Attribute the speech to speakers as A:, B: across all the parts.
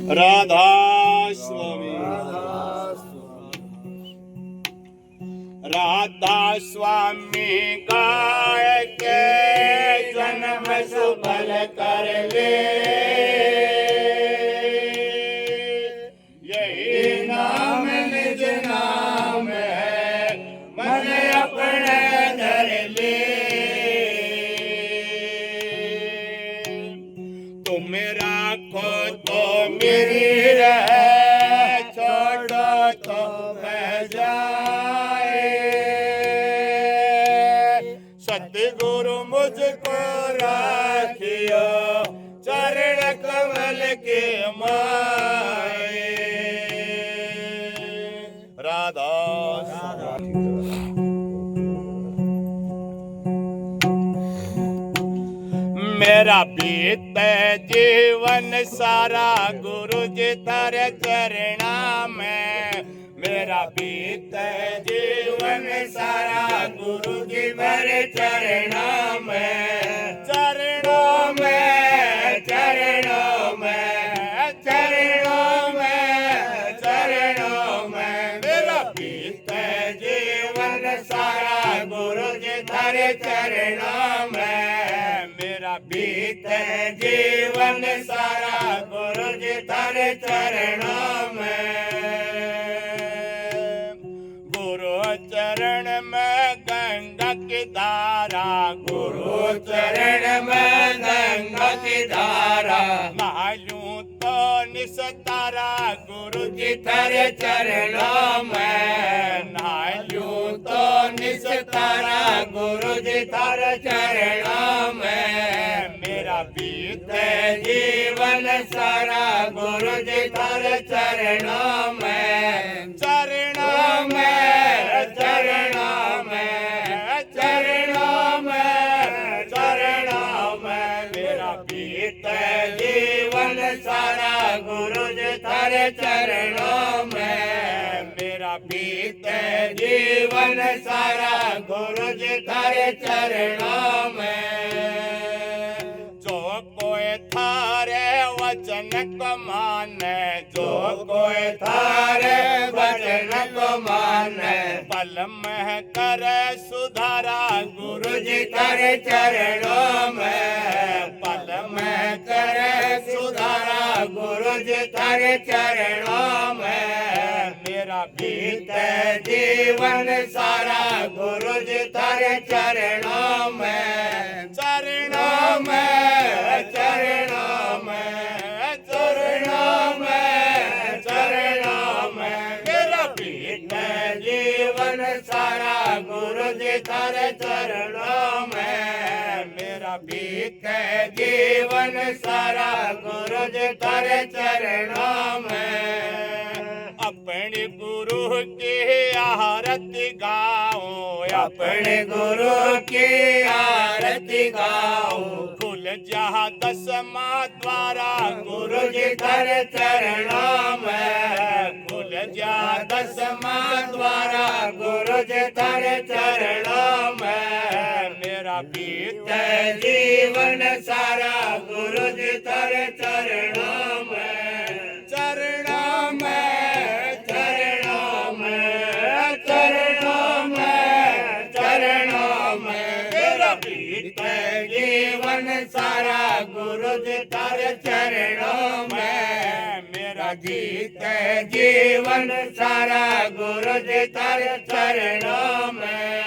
A: राधा स्वामी राधा स्वामी गाय के जन्म सुफल कर ले, यही नाम निज नाम है मन अपने धर ले। तुम राखो तो मेरी रहे, छोड़ो तो मैं जाए। सतगुरु मुझको राखियो चरण कमल के माए। राधा मेरा बीते जीवन सारा गुरु जी तेरे चरणा में। मेरा बीते जीवन सारा गुरु जी तेरे चरणा में। चरणों में चरणों में चरणों में चरणों में मेरा बीते जीवन सारा गुरु जी तेरे चरणों में। बीते जीवन सारा गुरु जी तेरे चरणों में। गुरु चरण में गंगा की धारा, गुरु चरण में गंगा की धारा। नहायूं तो निस्तारा गुरु जी तेरे चरणों में। नहायूं तो निस्तारा गुरु जी तेरे चरणों में। मेरा बीते जीवन सारा गुरु जी तेरे चरणों में। चरणों में चरणों में चरणों में चरणों में मेरा बीते जीवन सारा गुरु जी तेरे चरणों में। मेरा बीते जीवन सारा गुरु जी तेरे चरणों में। थारे वचन को माने, जो कोई थारे वचन को माने। पल में करे सुधारा गुरु जी तेरे चरणों में। पल में करे सुधारा गुरु जी तेरे चरणों में। मेरा बीते जीवन सारा गुरु जी तेरे चरणों में। चरणों में चरणों में चरणों में चरणों में मेरा बीते जीवन सारा गुरु जी तेरे चरणों में। मेरा बीते जीवन सारा गुरु जी तेरे चरणों में। अपने गुरु की आरती गाओ, अपने गुरु की आरती गाओ। खुल जा दसवां द्वारा गुरु जी तेरे चरणों में। खुल जा दसवां द्वारा गुरु जी तेरे चरणों में। मेरा बीते जीवन सारा गुरु जी तेरे चरणों में। चरणों में चरणों में चरणों में चरणों में मेरा बीते जीवन सारा गुरु जी तेरे चरणों में। मेरा बीते जीवन सारा गुरु जी तेरे चरणों में।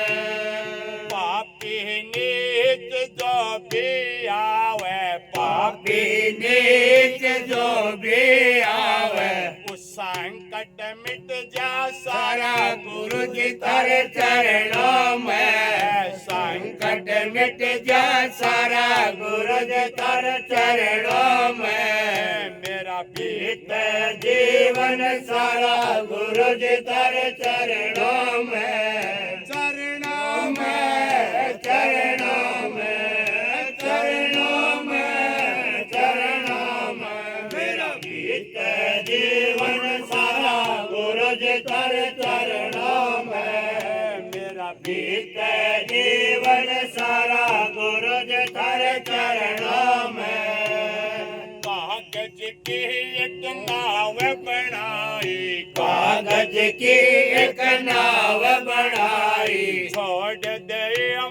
A: पापी नीच जो भी आवे, पापी नीच जो भी आवे। उस संकट मिट जा सारा गुरु जी तेरे चरणों में। संकट मिट जा सारा गुरु जी तेरे चरणों में। मेरा बीते जीवन सारा गुरु जी तेरे चरणों में। चरणों में चरणों में चरणों में चरणों में मेरा बीते जीवन सारा गुरु जी तेरे चरणों में। मेरा बीते जीवन सारा गुरु जी तेरे चरणों में। कागज की एक नाव बनाई,
B: कागज की एक नाव बनाई,
A: छोड़ दे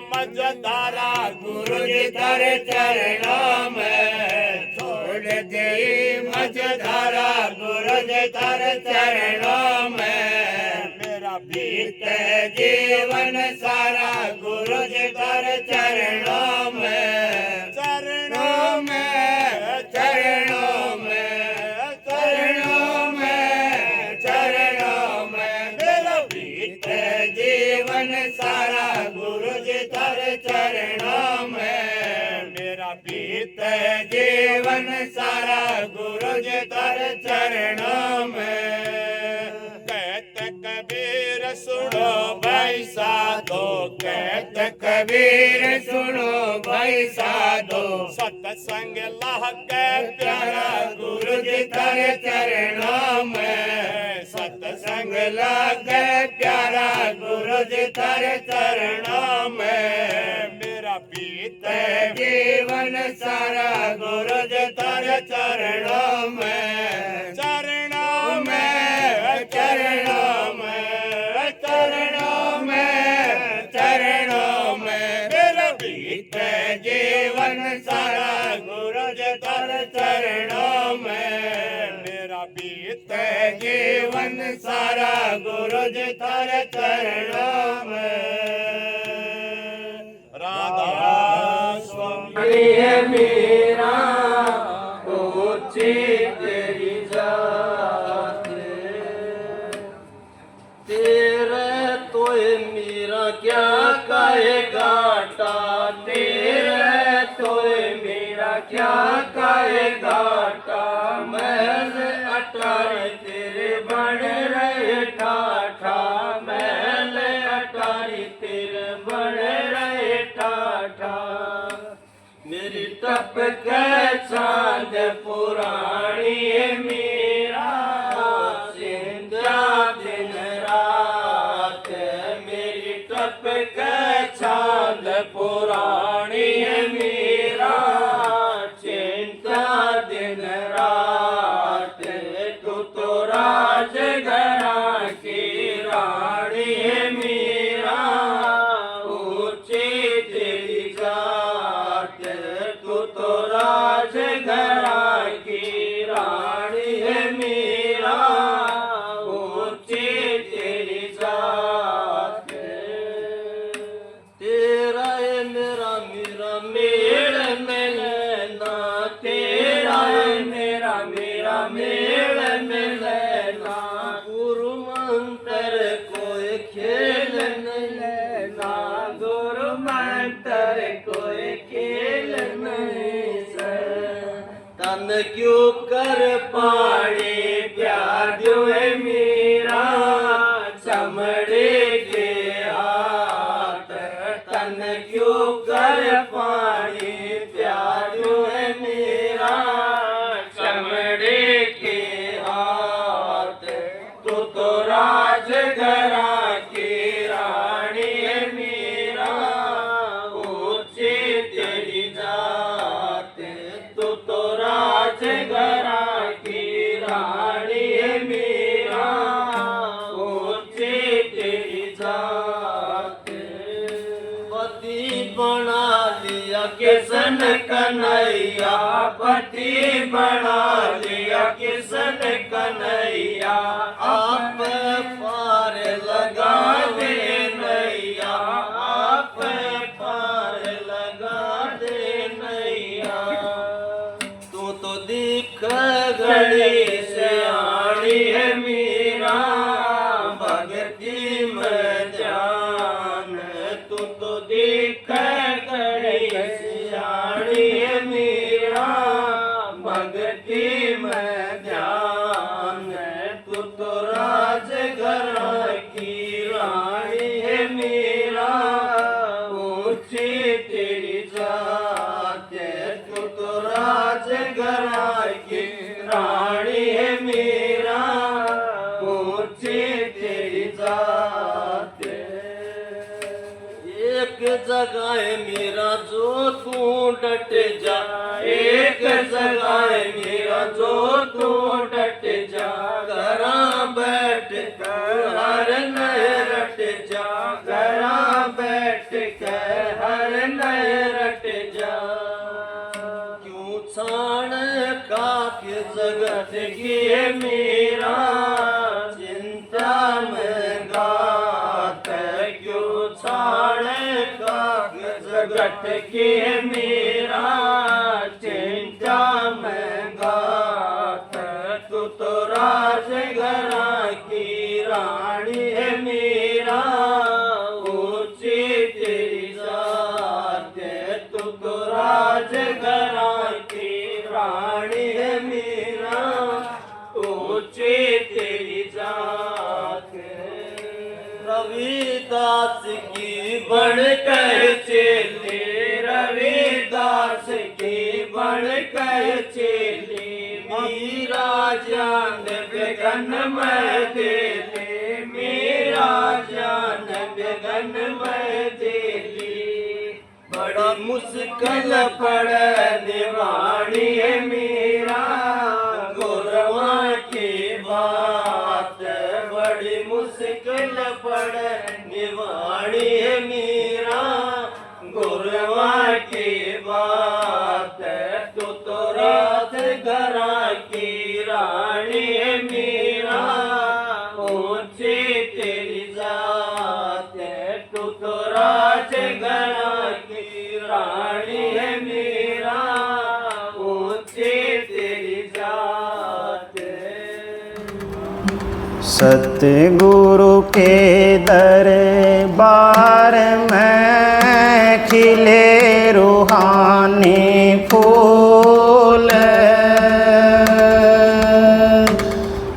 A: मझधारा
B: गुरु जी तेरे चरणों में, छोड़ दे मझधारा गुरु जी तेरे चरणों में,
A: मेरा
B: बीते जीवन सारा गुरु जी तेरे चरणों में,
A: चरणों में,
B: चरणों में, चरणों में, चरणों में, मेरा बीते जीवन सारा गुरु जी तेरे चरणों में,
A: मेरा
B: बीते जीवन सारा गुरु जी तेरे चरणों में।
A: कहते कबीर सुनो भाई साधो,
B: कहते कबीर सुनो भाई साधो,
A: सत्संग लाह के
B: प्यारा गुरु जी तेरे चरणों में, सत्संग लागे प्यारा गुरु जी तेरे चरणों में,
A: मेरा बीते
B: जीवन सारा गुरु जी तेरे चरणों में,
A: चरणों में,
B: चरणों में, चरणों में, चरणों में, मेरा बीते जीवन सारा गुरु जी तेरे चरणों में,
A: मेरा बीते
B: ते जीवन सारा गुरु जी तेरे चरणों में।
A: राधा स्वामी
B: है मेरा ऊंची तेरी जात, तेरे तो मेरा क्या कहेगा टा, तेरे तो मेरा क्या कहेगा टा, महल अटारी तेरे बन रहे ठाठा, महल अटारी तेरे बन रहे ठाठा, मेरी टप के चांद पुरानी है मेरा सिंधा दिन रात, मेरी टप के चांद पुरानी है मेरा चिंता दिन रात, तू तो राजघरा की रानी है मेरा ऊंची तेरी जात, तू तो राजघरा की रानी है मेरा ऊंची तेरी जात, तेरा है मेरा मेरा मेल मिलना, तेरा है मेरा मेरा मेल मिलना, गुरु मंत्र कोई खेल नहीं लेना, गुरु मंत्र कोई खेल नहीं सर, तन क्यों कर पानी प्यार जो है मेरा चमड़े के हाथ, तन क्यों कर पानी प्यार जो है मेरा चमड़े के हाथ, तू तो राजघरा की रानी है मेरा ऊंची तेरी जात, तू तो राजघरा की रानी है मेरा ऊंची तेरी जात, पति बना लिया किसन कन्हैया, पति बना लिया किसन कन्हैया, आप पार लगा दे नैया, आप पार लगा दे नैया, तू तो दिख घड़ी से आनी है मेरा भगती में जान, तू तो दिख घड़ी से आनी है मेरा भगती में ध्यान, तू तो राजघरा की रानी है मेरा ऊंची तेरी जात, तू तो राजघरा की रानी है मेरा ऊंची तेरी जात, एक जगह है मेरा जो तू डट जा, एक जगह है मेरा जो तू डट की मेरा चिंता में गात क्यों छाड़े कागज घट की मेरा चिंता में गात तू तो राजघरा की रानी है मेरा ऊंची तेरी जात तू तो राजघरा की रानी है मेरा ऊंची तेरी जात रविदास की बढ़कर चेले रविदास की बढ़कर चेले मेरा जान बेगन में दे ले मेरा जान बेगन में दे ले बड़ा मुश्किल पड़ने वाली है मेरा गुरवा की बात बड़ी मुश्किल पड़ने वाली है मेरा गुरवा की बात तू तो रात घरा की रानी है मेरा ऊंची तेरी जात तू तो राज घरा की रानी है मेरा ऊंची तेरी जात
C: सतगुरु के दरबार में खिले रूहानी फूल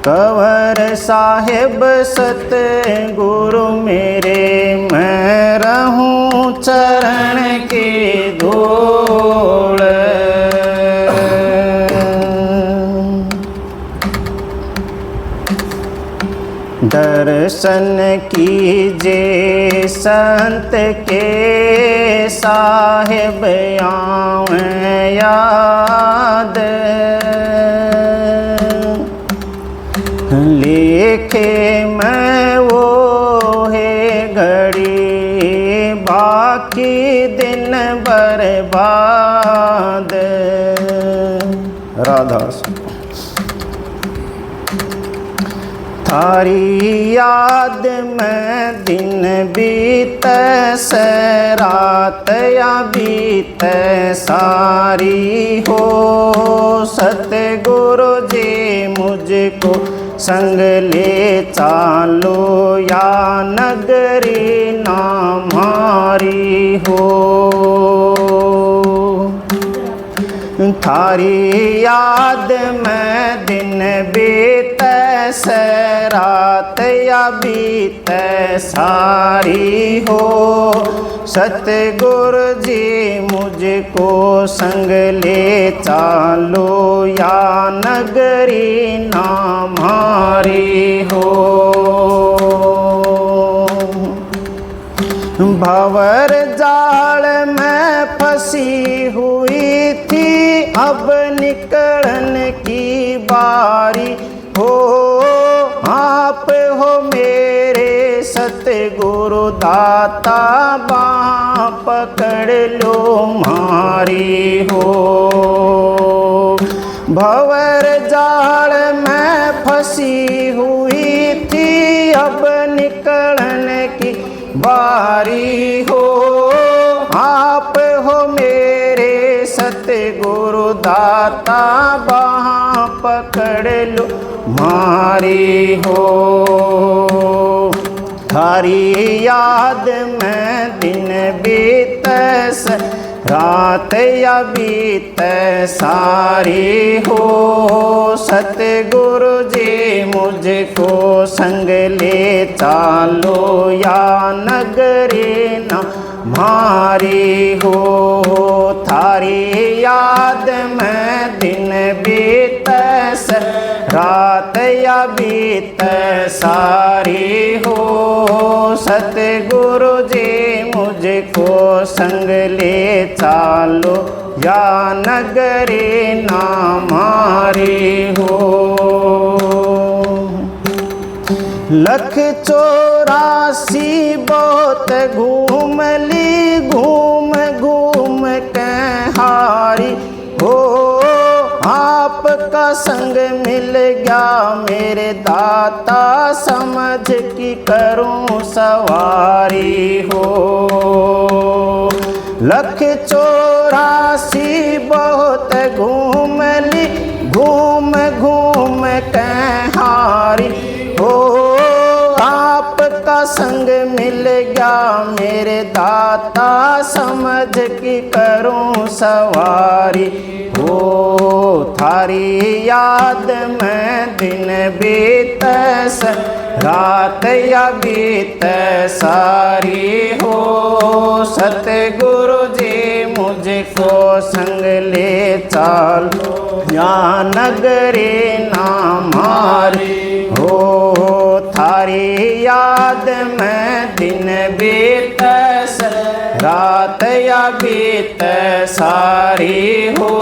C: कंवर साहिब सतगुरु मेरे मैं रहूं चरण की धूल दर्शन कीजे संत के साहिब आवें याद लेखे मैं वो है घड़ी बाकी दिन बर्बाद राधा थारी याद में दिन बीत से रात या बीत सारी हो सतगुरु जी मुझको संग ले चालो या नगरी ना हमारी हो थारी याद में दिन बीत से रात या बीत सारी हो सतगुरु जी मुझको संग ले चालो या नगरी ना हमारी हो भंवर जाल में फंसी हुई थी अब निकलन की बारी हो आप हो मेरे सतगुरु दाता बाँ पकड़ लो मारी हो भंवर जाल में फंसी हुई थी अब निकलन की बारी हो आप हो मेरे सतगुरु दाता बाँ पकड़ लो मारी हो थारी याद में दिन बीत रात या बीत सारी हो सतगुरु जी मुझको संग ले चालो या नगरी ना मारी हो थारी याद में दिन बीत रात या बीत सारी हो सतगुरु जी मुझको संग ले चालो या नगरी ना मारी हो लख 84 बहुत घूम ली घूम घूम के हारी हो आपका संग मिल गया मेरे दाता, समझ की करूं सवारी हो। 184 बहुत घूम ली, घूम घूम के हारी हो। आपका संग मिल गया मेरे दाता, समझ की करूं सवारी हो। थारी याद में दिन बीत, रात या बीत सारी हो। सतगुरु जी मुझको संग ले चलो, या नगरी ना मारी हो। थारी याद में दिन बीत, रात या बीत सारी हो।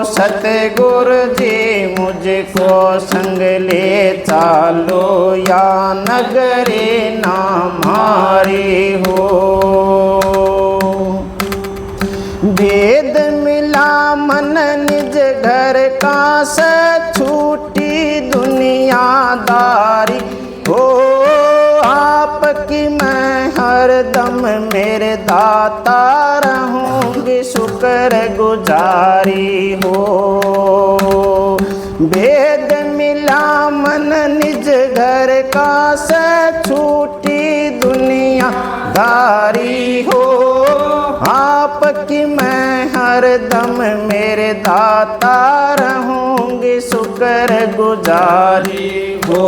C: सतगुरु जी मुझको संग ले चलो, या नगरी ना मारी हो। वेद मिला मन निज घर का, से छूटी दुनियादारी हो। आपकी मैं हरदम मेरे दाता, रहूंगी शुक्र गुजारी हो। वेद मिला मन निज घर का, से छूटी दुनियादारी हो। आपकी मैं हरदम मेरे दाता, रहूंगी शुक्र गुजारी हो।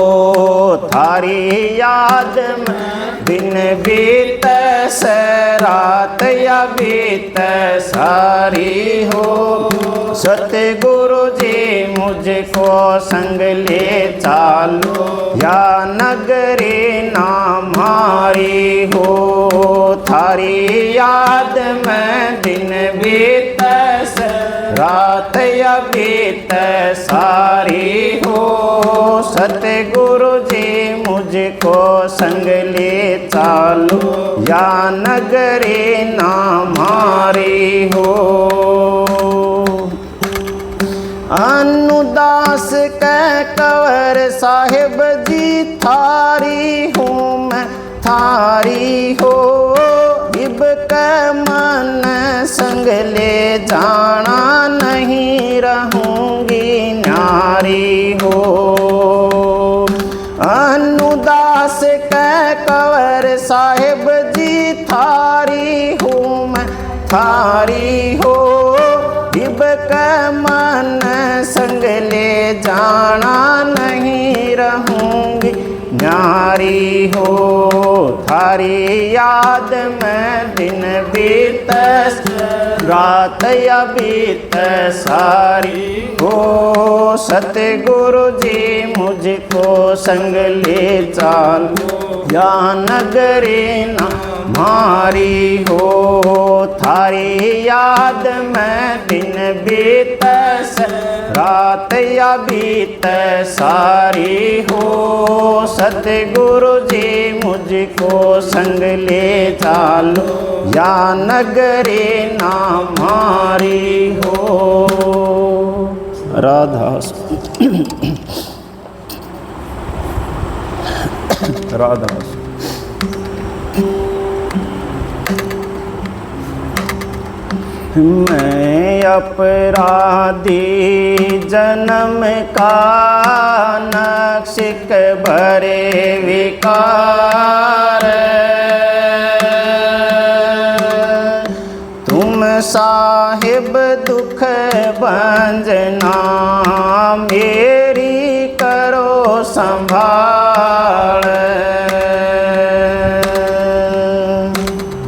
C: थारी याद में दिन बीत, रात या बीत सारी हो। सतगुरु जी मुझको संग ले चलो, या नगरी ना मारी हो। थारी याद में दिन बीत, रात या बीत सारी हो। सतगुरु जी मुझको संग ले चलो, या नगरी ना मारी हो। अनुदास के कंवर साहिब जी, थारी हूँ मैं थारी हो। इब के मन संग ले जाना, नहीं रहूंगी न्यारी हो। अनुदास के कंवर साहिब जी, थारी हूँ मैं थारी हो। इब के मन संग ले जाना, नहीं रहूंगी न्यारी हो। थारी याद में दिन बीत, रात या बीत सारी हो। सतगुरु जी मुझको संग ले चलो, या नगरी ना मारी हो। थारी याद में दिन बीत, रात या बीत सारी हो। सतगुरु जी मुझको संग ले चलो, या नगरी ना मारी हो। राधा राधा मैं अपराधी जन्म का, नक्शिक भरे विकार। तुम साहिब दुख भंजना, मेरी करो संभाल।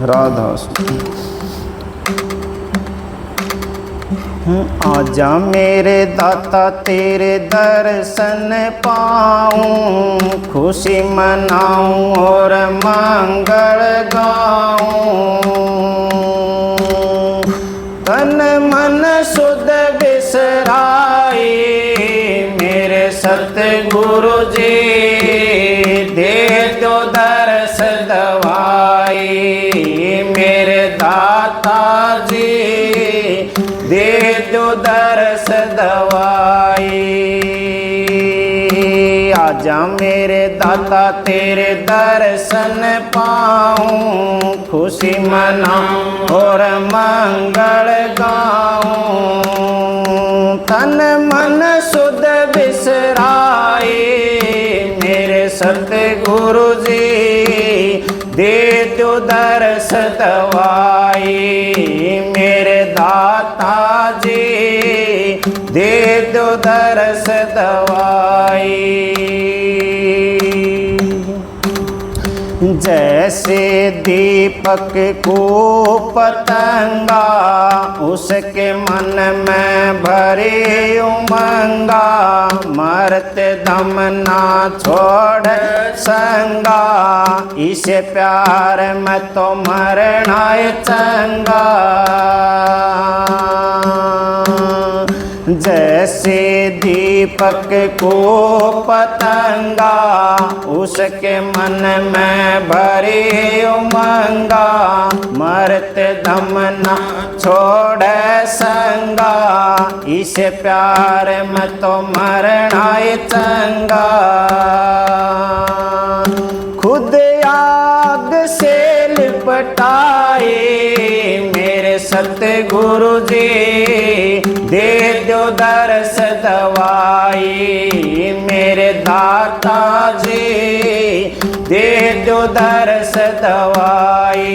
C: राधा आजा मेरे दाता, तेरे दर्शन पाऊं। खुशी मनाऊं और मंगल गाऊं। तन मन शुद्ध बिसराई, मेरे सतगुरु जी दे दो दर्श दवाई। मेरे दाता जी दे दो दर्श दवाई। आजा मेरे दाता तेरे दर्शन पाऊं, खुशी मनाऊं और मंगल गाऊं। तन मन सुध बिसराए मेरे सतगुरु जी, दे दो दर्श दवाई मेरे दाता जी, दे दो दर्श दवाई। जैसे दीपक को पतंगा, उसके मन में भरे उमंगा, मरते दम ना छोड़ संगा, इसे प्यार में तो मरना चंगा। जैसे दीपक को पतंगा, उसके मन में भरे उमंगा, मरते दम न छोड़े संगा, इसे प्यार में तो मरना चंगा। खुद आग से लिपटाए मेरे सतगुरु जी, दे दो दर्श दवाई मेरे दाता जी, दे दो दर्श दवाई।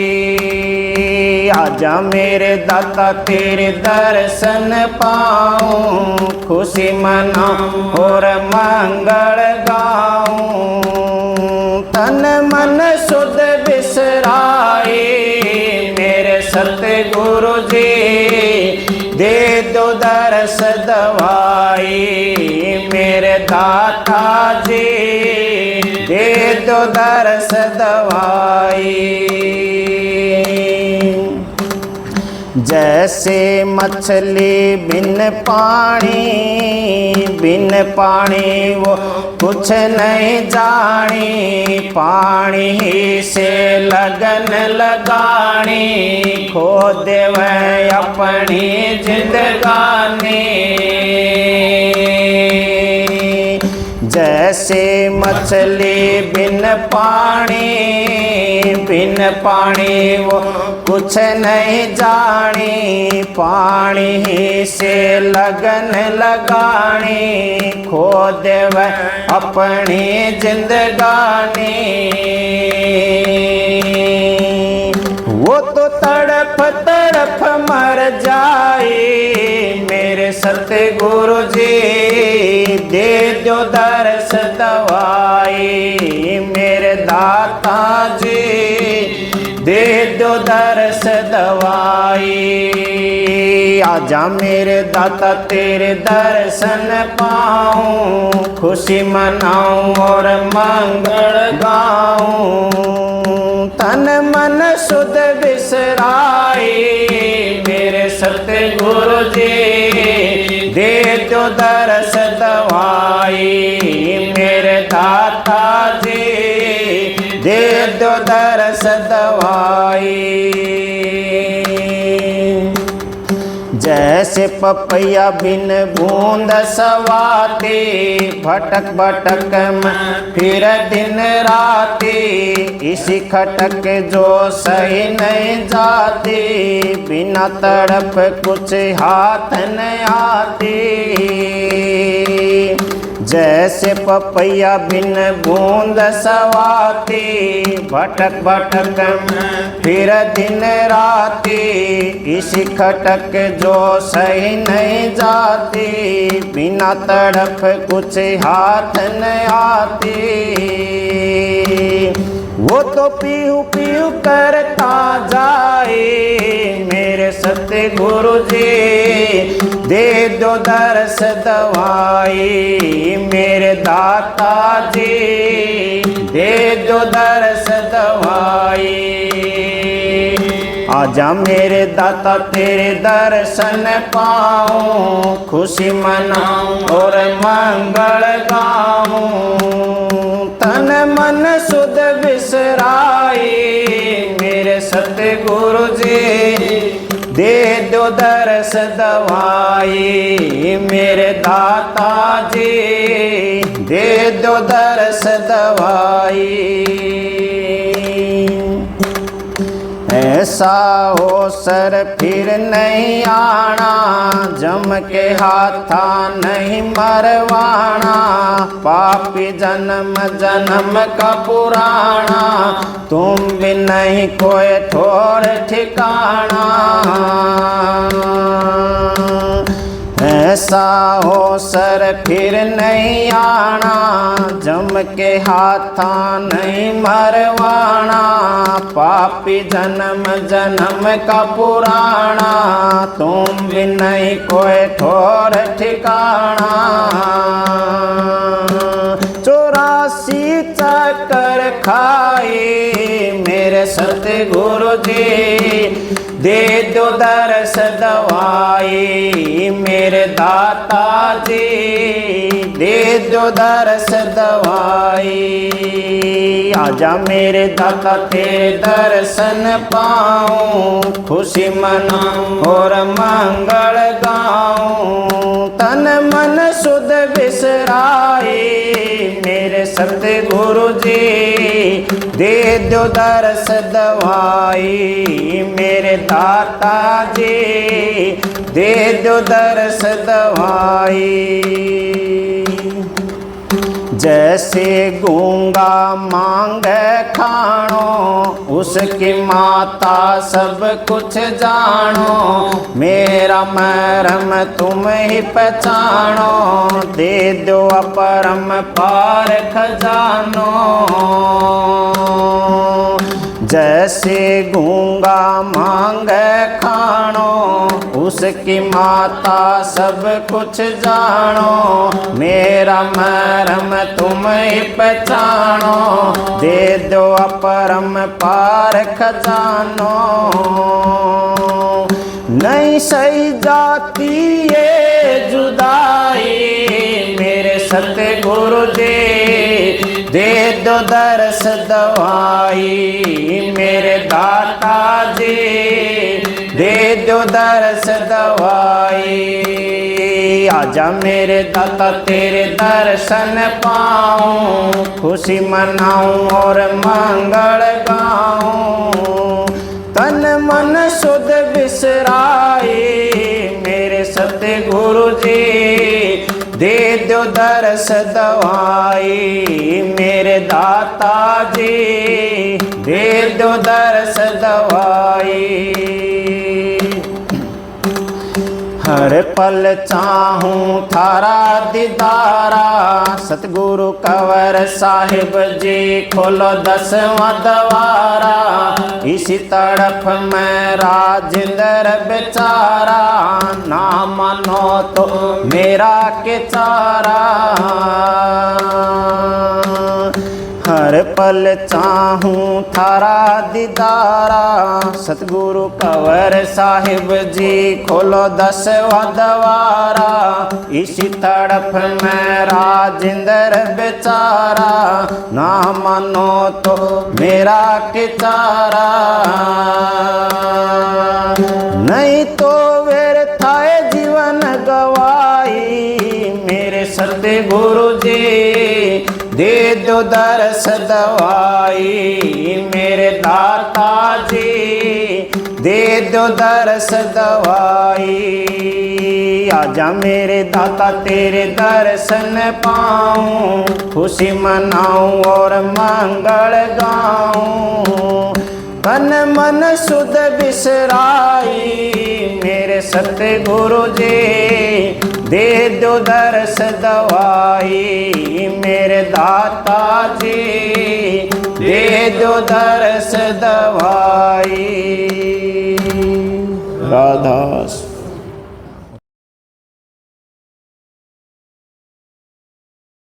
C: आजा मेरे दाता तेरे दर्शन पाऊं, खुशी मनाऊं और मंगल गाऊं। तन मन सुध बिसराए मेरे सतगुरु जी, दे दो दर्श दवाई मेरे दाता जी, दे दो दर्श दवाई। जैसे मछली बिन पानी वो कुछ नहीं जानी, पानी से लगन लगानी, खो देवे अपनी जिंदगानी। जैसे मछली बिन पानी वो कुछ नहीं जानी, पानी से लगन लगानी, खो देवे अपनी जिंदगानी। वो तो तड़प तड़प मर जाए मेरे सतगुरु जी, दे दो दर्श दवाई मेरे दाता जी, दे दो दर्श दवाई। आजा मेरे दाता तेरे दर्शन पाऊं, खुशी मनाऊं और मंगल गाऊं। तन मन सुध बिसराए मेरे सतगुरु जी, दे दो दर्श दवाई मेरे दाता जी, दे दो दर्श दवाई। जैसे पपैया बिन बूंद सवाते, भटक भटक में फिर दिन राती, इसी खटक जो सही नहीं जाती, बिना तड़प कुछ हाथ नहीं आती। जैसे पपैया बिन बूंद सवाती, भटक भटक में फिर दिन राती, इसी खटक जो सही नहीं जाती, बिना तड़प कुछ हाथ नहीं आती। वो तो पीहू पीहू करता जाए मेरे सतगुरु जी, दे दो दर्श दवाई मेरे दाता जी, दे दो दर्श दवाई। आजा मेरे दाता तेरे दर्शन पाऊं, खुशी मनाऊं और मंगल गाऊं। तन मन सुध बिसराए मेरे सतगुरु जी, दे दो दर्श दवाई मेरे दाता जी, दे दो दर्श दवाई। ऐसा अवसर फिर नहीं आना, जम के हाथा नहीं मरवाना। पापी जन्म जन्म का पुराना, तुम भी नहीं कोई ठोर ठिकाना। ऐसा अवसर फिर नहीं आना, जम के हाथा नहीं मरवाना। पापी जन्म जन्म का पुराना, तुम भी नहीं कोई ठोर ठिकाना। 84 चक्कर खाए मेरे सतगुरु जी, दे दो दर्श दवाई। मेरे दाता जी, दे दो दर्श दवाई। आजा मेरे दाता तेरे दर्शन पाऊं, खुशी मनाऊं और मंगल गाऊं। तन मन शुद्ध बिसराए मेरे सतगुरु जी, दे दो दर्श दवाई। मेरे दाता जी, दे दो दर्श दवाई। जैसे गूंगा मांगे खाणो, उसकी माता सब कुछ जानो। मेरा मरम तुम ही पहचानो, दे दो अपरम पार खजानो। जैसे गूंगा मांगे खाणो, उसकी माता सब कुछ जानो। मेरा मरम तुम ही पहचानो, दे दो अपरम पार खजानो। नहीं सही जाती ये जुदाई मेरे सतगुरु जी, दे दो दर्श दवाई। मेरे दाता जी, दे दो दर्श दवाई। आजा मेरे दाता तेरे दर्शन पाऊं, खुशी मनाऊं और मंगल गाऊं। तन मन शुद्ध बिसराए मेरे सतगुरु जी, दे दो दर्श दवाई। मेरे दाता जी, दे दो दर्श दवाई। हर पल चाहूं थारा दीदारा, सतगुरु कंवर साहिब जी खोलो 10वां द्वारा। इसी तड़फ में राजेंद्र बेचारा, ना मानो तो मेरा के चारा। हर पल चाहूं थारा दीदारा, सतगुरु कंवर साहिब जी खोलो 10वां द्वारा। इसी तड़फ में राजेंद्र बेचारा, ना मानो तो मेरा के चारा। नहीं तो व्यर्थ है जीवन गवाई मेरे सतगुरु जी, दे दो दर्श दवाई। मेरे दाता जी, दे दो दर्श दवाई। आजा मेरे दाता तेरे दर्शन पाऊं, खुशी मनाऊं और मंगल गाऊं। तन मन शुद्ध बिसराई मेरे सतगुरु जी, दे दो दर्श दवाई। मेरे दाता जी, दे दो दर्श दवाई। राधा